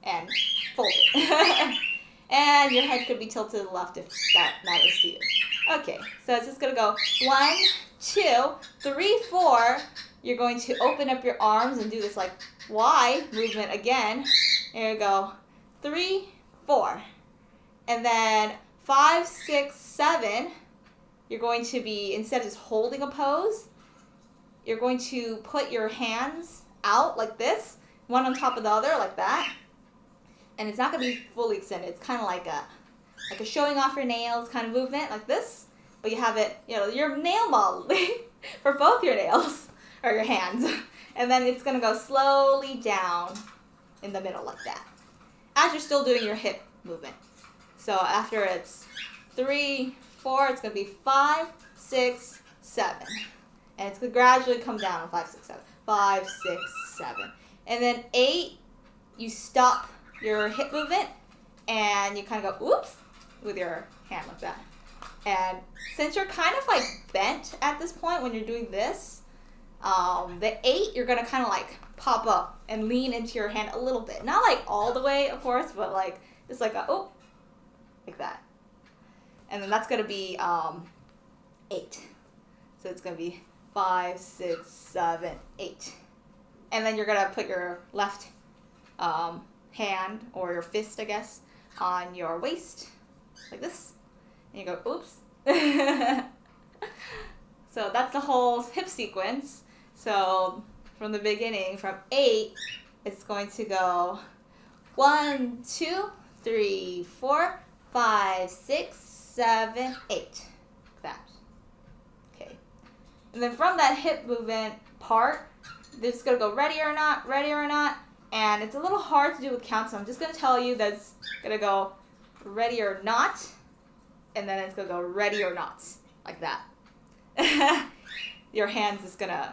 and fold it. And your head could be tilted to the left if that matters to you. Okay, so it's just going to go 1, 2, 3, 4. You're going to open up your arms and do this like Y movement again. There you go. 3, 4. And then 5, 6, 7. You're going to be, instead of just holding a pose, you're going to put your hands out like this, one on top of the other like that. And it's not going to be fully extended. It's kind of like a showing off your nails kind of movement like this. But you have it, your nail modeling for both your nails or your hands. And then it's going to go slowly down in the middle like that. As you're still doing your hip movement. So after it's 3, 4, it's going to be 5, 6, 7. And it's going to gradually come down on 5, 6, 7. 5, 6, 7. And then 8, you stop your hip movement and you kind of go, oops, with your hand like that. And since you're kind of like bent at this point when you're doing this, the 8, you're going to kind of like pop up and lean into your hand a little bit. Not like all the way, of course, but like, it's like a, oh, like that. And then that's going to be 8. So it's going to be 5, 6, 7, 8. And then you're going to put your left hand or your fist, I guess, on your waist like this. And you go, oops. So that's the whole hip sequence. So from the beginning, from 8, it's going to go 1, 2, 3, 4, 5, 6, 7, 8. Like that. Okay. And then from that hip movement part, they're just going to go ready or not, ready or not. And it's a little hard to do with count, so I'm just going to tell you that it's going to go ready or not. And then it's going to go ready or not. Like that. Your hands is going to,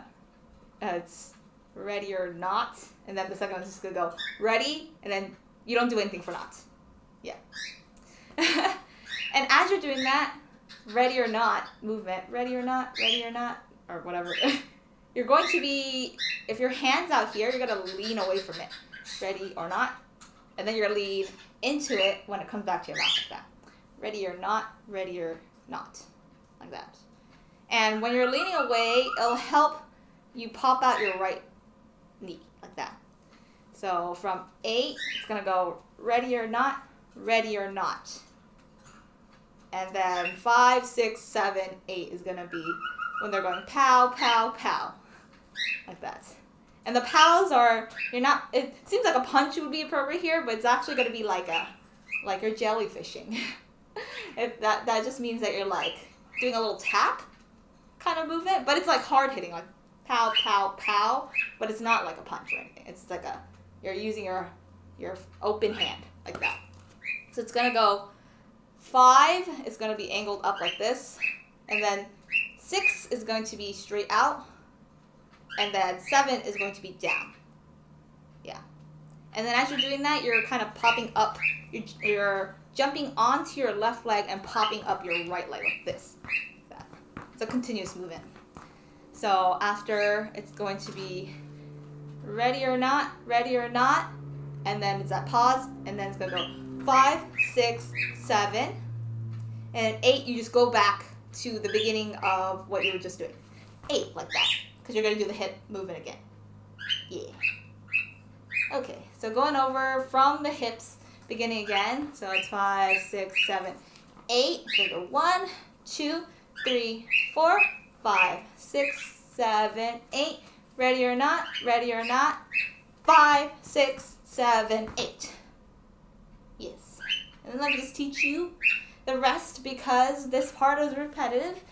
it's ready or not. And then the second one's just going to go ready. And then you don't do anything for not. Yeah. And as you're doing that, ready or not movement, ready or not, or whatever, you're going to be, if your hand's out here, you're going to lean away from it. Ready or not. And then you're going to lean into it when it comes back to your mouth like that. Ready or not, like that. And when you're leaning away, it'll help you pop out your right knee like that. So from 8, it's going to go ready or not. And then 5, 6, 7, 8 is going to be when they're going pow, pow, pow. Like that. And the pows are, it seems like a punch would be appropriate here, but it's actually going to be like you're jellyfishing. That just means that you're like doing a little tap kind of movement, but it's like hard hitting, like pow, pow, pow, but it's not like a punch or anything. It's like you're using your open hand like that. So it's going to go 5 is going to be angled up like this, and then 6 is going to be straight out, and then 7 is going to be down. Yeah. And then as you're doing that, you're kind of popping up, you're jumping onto your left leg and popping up your right leg like this. That. It's a continuous movement. So after, it's going to be ready or not, and then it's that pause, and then it's going to go 5, 6, 7, and 8, you just go back to the beginning of what you were just doing. 8, like that, because you're going to do the hip movement again. Yeah. Okay, so going over from the hips, beginning again. So it's 5, 6, 7, 8. So go 1, 2, 3, 4, 5, 6, 7, 8. Ready or not, 5, 6, 7, 8. Yes. And then let me just teach you the rest because this part is repetitive.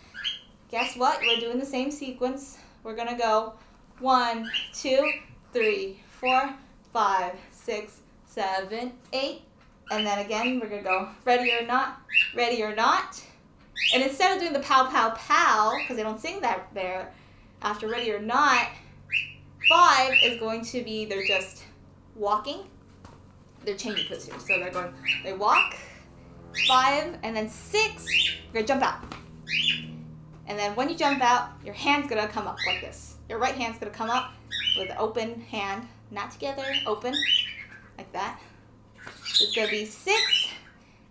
Guess what? We're doing the same sequence. We're going to go 1, 2, 3, 4, 5, 6, 7, 8. And then again, we're going to go ready or not. And instead of doing the pow, pow, pow, because they don't sing that there, after ready or not, 5 is going to be, they're just walking. They're changing positions. So they walk, 5, and then 6, you're going to jump out. And then when you jump out, your hand's going to come up like this. Your right hand's going to come up with the open hand, not together, open, like that. It's going to be 6,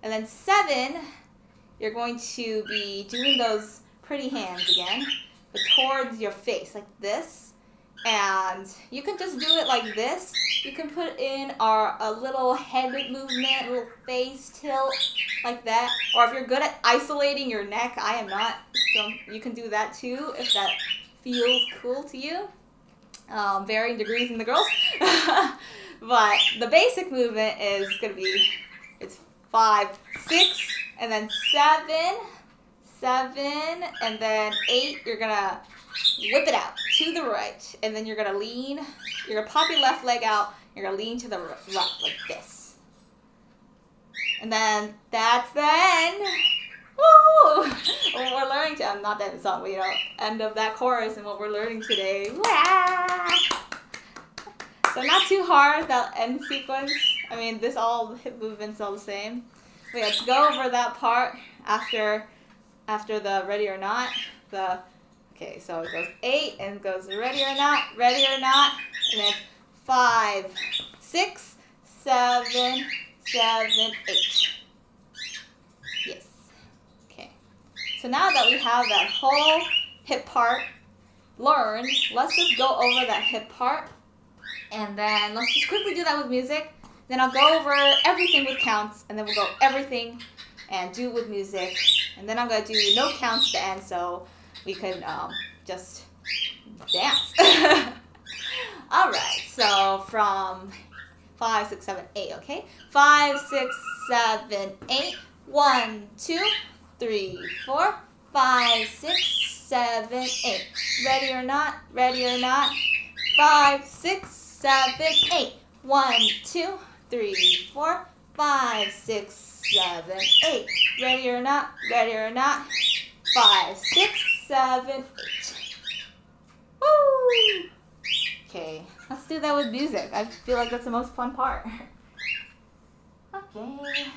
and then 7, you're going to be doing those pretty hands again, but towards your face, like this. And you can just do it like this. You can put in a little head movement, a little face tilt, like that. Or if you're good at isolating your neck, I am not, so you can do that too if that feels cool to you. Varying degrees in the girls. But the basic movement is going to be, it's 5, 6, and then 7, and then 8, you're going to whip it out to the right, and then you're going to lean, you're going to pop your left leg out, you're going to lean to the right like this. And then that's the end. Woo! What we're learning to, not the end of the song, but end of that chorus and what we're learning today. Wah! So not too hard, that end sequence. I mean, all the hip movements all the same. But yeah, to go over that part after the ready or not, okay, so it goes 8 and it goes ready or not, and then 5, 6, 7, 8. Yes. So now that we have that whole hip part learned, let's just go over that hip part. And then let's just quickly do that with music. Then I'll go over everything with counts. And then we'll go everything and do with music. And then I'm going to do no counts to end so we can just dance. Alright, so from 5, 6, 7, 8, okay? 5, 6, 7, 8. 1, 2, 3, 4, 5, 6, 7, 8. Ready or not? Ready or not? 5, 6, 7, 8. 1, 2, 3, 4, 5, 6, 7, 8. Ready or not? Ready or not? 5, 6, 7, 8. Woo! Okay, let's do that with music. I feel like that's the most fun part. Okay.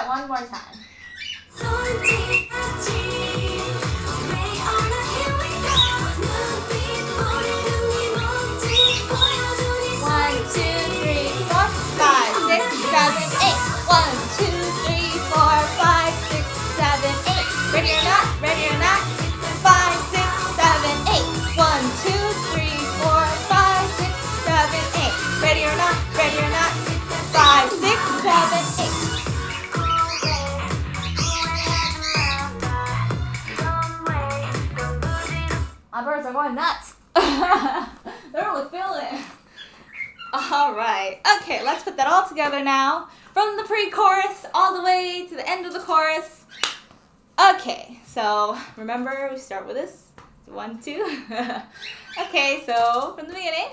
1 more time. 'My birds are going nuts. They're really feeling it. Alright. Okay, let's put that all together now. From the pre-chorus all the way to the end of the chorus. Okay, so remember we start with this. 1, 2. Okay, so from the beginning.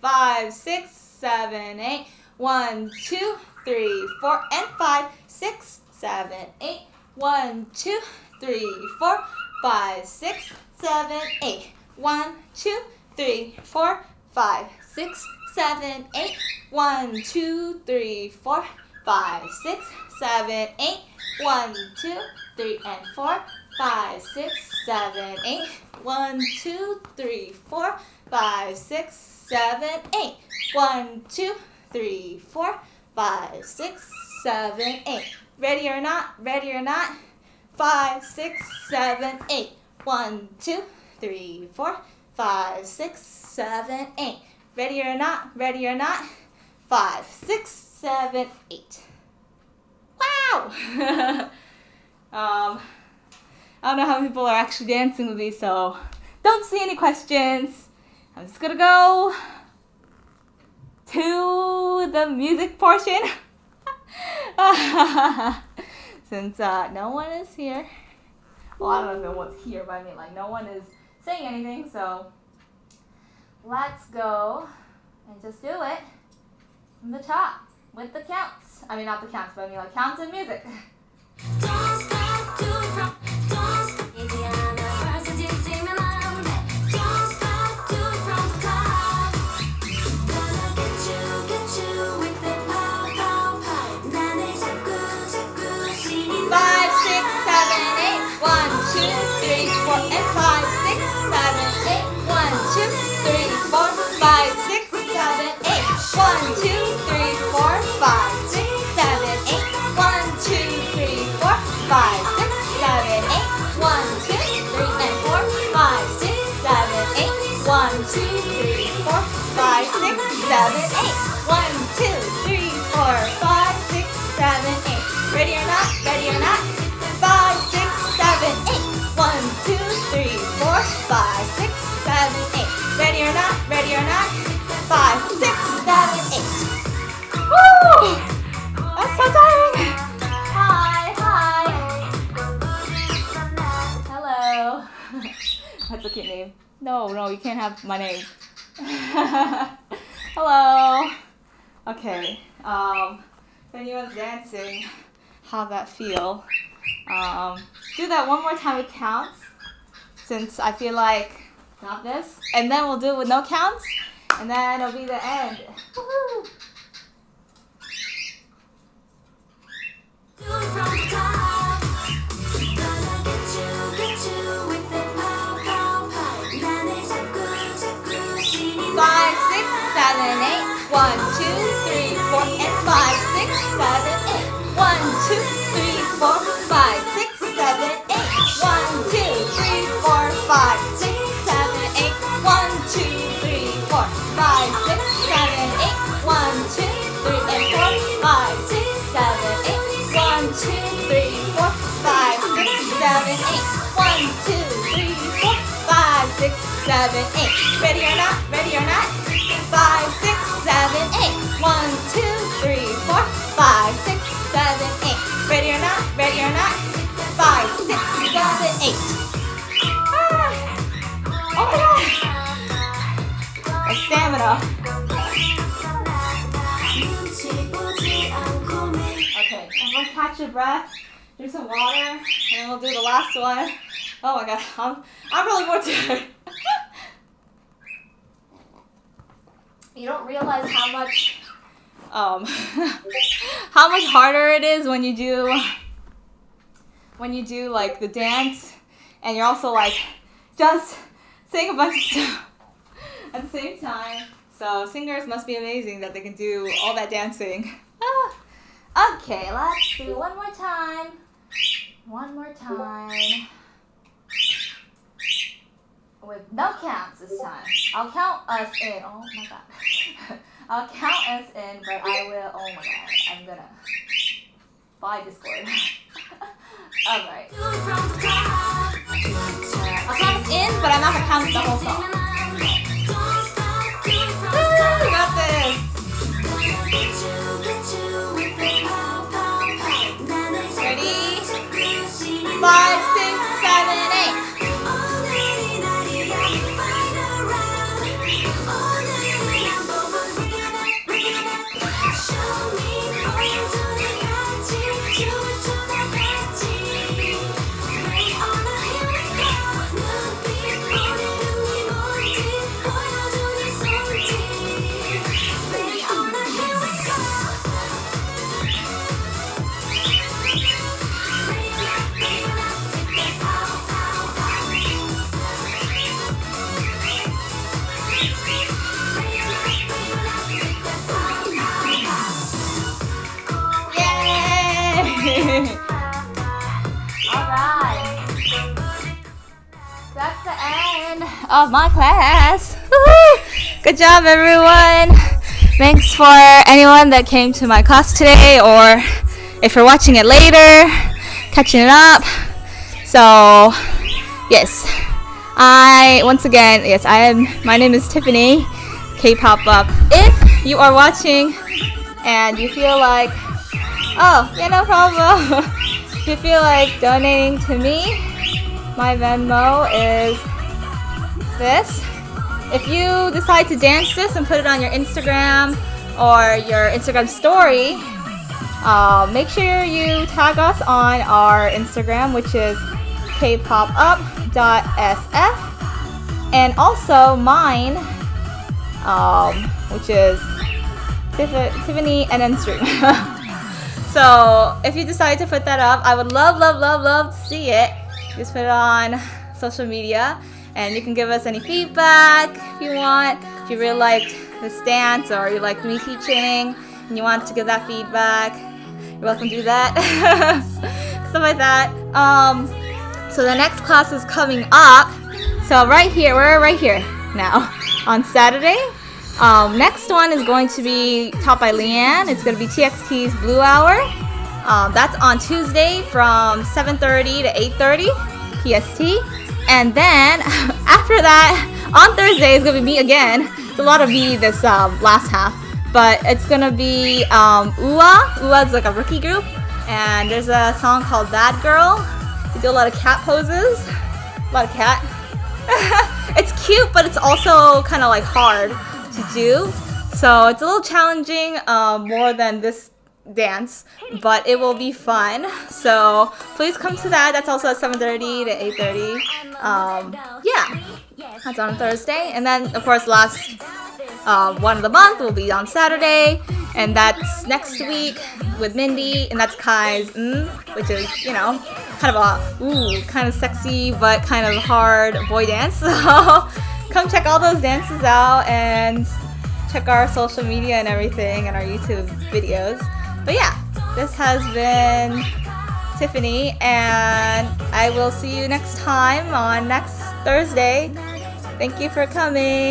5, 6, 7, 8. 1, 2, 3, 4, and 5, 6, 7, 8. 1, 2, 3, 4, 5, 6, 7, 8. 1, 2, 3, 4, 5, 6, 7, 8. 1, 2, 3, 4, 5, 6, 7, 8. 1, 2, 3, and 4, 5, 6, 7, 8. 1, 2, 3, 4, 5, 6, 7, 8. 1, 2, 3, 4, 5, 6, 7, 8. Ready or not? Ready or not? 5, 6, 7, 8. 1, 2, 3, 4, 5, 6, 7, 8. Ready or not? Ready or not? 5, 6, 7, 8. Wow! I don't know how many people are actually dancing with these, so don't see any questions. I'm just gonna go to the music portion. Since no one is here. Well, I don't know if no one's here, but I mean, like, no one is saying anything, so let's go and just do it from the top with the counts. I mean, not the counts, but I mean, like, counts and music. Don't stop, do it from, don't stop. Easy on the first, and you see me loud. Don't stop, do it from the top. Gonna get you with the pow, pow, pow. 나를 잡고, 잡고, 신이 5, 6, 7, 8. 1, 2, 3, 4, and 5, 6, 7, 8. 1, 2, 3, 4, 5, 6, 7, 8. 1, 2, 3, 4, 5, 6, 7, 8. 1, 2, 3, 4, 5, 6, 7, 8. 1, 2, 3, and 4, 5, 6, 7, 8. 1, 2, 3, 4, 5, 6, 7, 8. 1, 2, 3, 4, 5, 6, 7, 8. Ready or not? Ready or not? 5, 6, 7, 8. 1, 2, 3, 4, 5, 6, 7, 8. Ready or not? Ready or not? 5, 6, 7, 8. Woo! That's so tiring. Hi, hi. Hello. That's a cute name. No, you can't have my name. Hello. Okay. if anyone's dancing, how that feel. Do that one more time with counts, since I feel like not this, and then we'll do it with no counts, and then it'll be the end. Woohoo! Do it from the top. Gonna get you with that pow pow pow. 나를 자꾸 신이 5, 6, 7, 8. 1, 2, 3, 4, and 5, 6, 7, 8. 1, 2, 3, 4, 5, 6, 7, 8. 1, 2, 3, 4, 5, 6, 7, 8. 1, 2, 3, 4, 5, 6, 7, 8. 1, 2, 3, and 4, 5, 6, 7, 8. 1, 2, 3, 4, 5, 6, 7, 8. 1, 2, 3, 4, 5, 6, 7, 8. Ready or not? Ready or not? 5, 6, 7, 8. 1, 2, 3, 4, 5, 6, 7, 8. Ready or not? Ready or not? 5, 6, 7, 8. Ah. Oh my god! A stamina. Okay, everyone catch your breath, drink some water, and then we'll do the last one. Oh my god, I'm probably more tired. You don't realize how much how much harder it is when you do like the dance, and you're also like just saying a bunch of stuff at the same time. So singers must be amazing that they can do all that dancing. Okay, let's do one more time. One more time. With no counts this time. I'll count us in. Oh my god. I'll count us in, but I will. Oh my god. I'm gonna buy Discord. Alright. I'll count us in, but I'm not gonna count the whole song. Woo, we got this. Ready? 5, 6, 7, 8. That's the end of my class. Woo-hoo! Good job, everyone. Thanks for anyone that came to my class today, or if you're watching it later, catching it up. So, yes, my name is Tiffany, K-pop up. If you are watching and you feel like, oh, yeah, no problem. If you feel like donating to me, my Venmo is this. If you decide to dance this and put it on your Instagram or your Instagram story, make sure you tag us on our Instagram, which is kpopup.sf, and also mine, which is Tiffany and Stream. So if you decide to put that up, I would love to see it. Just put it on social media, and you can give us any feedback if you want. If you really liked this dance, or you liked me teaching and you want to give that feedback, you're welcome to do that. Stuff like that. So the next class is coming up. So we're right here now on Saturday. Next one is going to be taught by Leanne. It's going to be TXT's Blue Hour. That's on Tuesday from 7:30 to 8:30 PST. And then after that, on Thursday, it's going to be me again. It's a lot of me this last half. But it's going to be UA. UA is like a rookie group. And there's a song called Bad Girl. They do a lot of cat poses. A lot of cat. It's cute, but it's also kind of like hard to do. So it's a little challenging, more than this dance, but it will be fun. So please come to that. That's also at 7:30 to 8:30. Yeah, that's on Thursday, and then of course last one of the month will be on Saturday, and that's next week with Mindy, and that's Kai's which is, you know, kind of a kind of sexy but kind of hard boy dance. So come check all those dances out and check our social media and everything and our YouTube videos. But yeah, this has been Tiffany, and I will see you next time on next Thursday. Thank you for coming.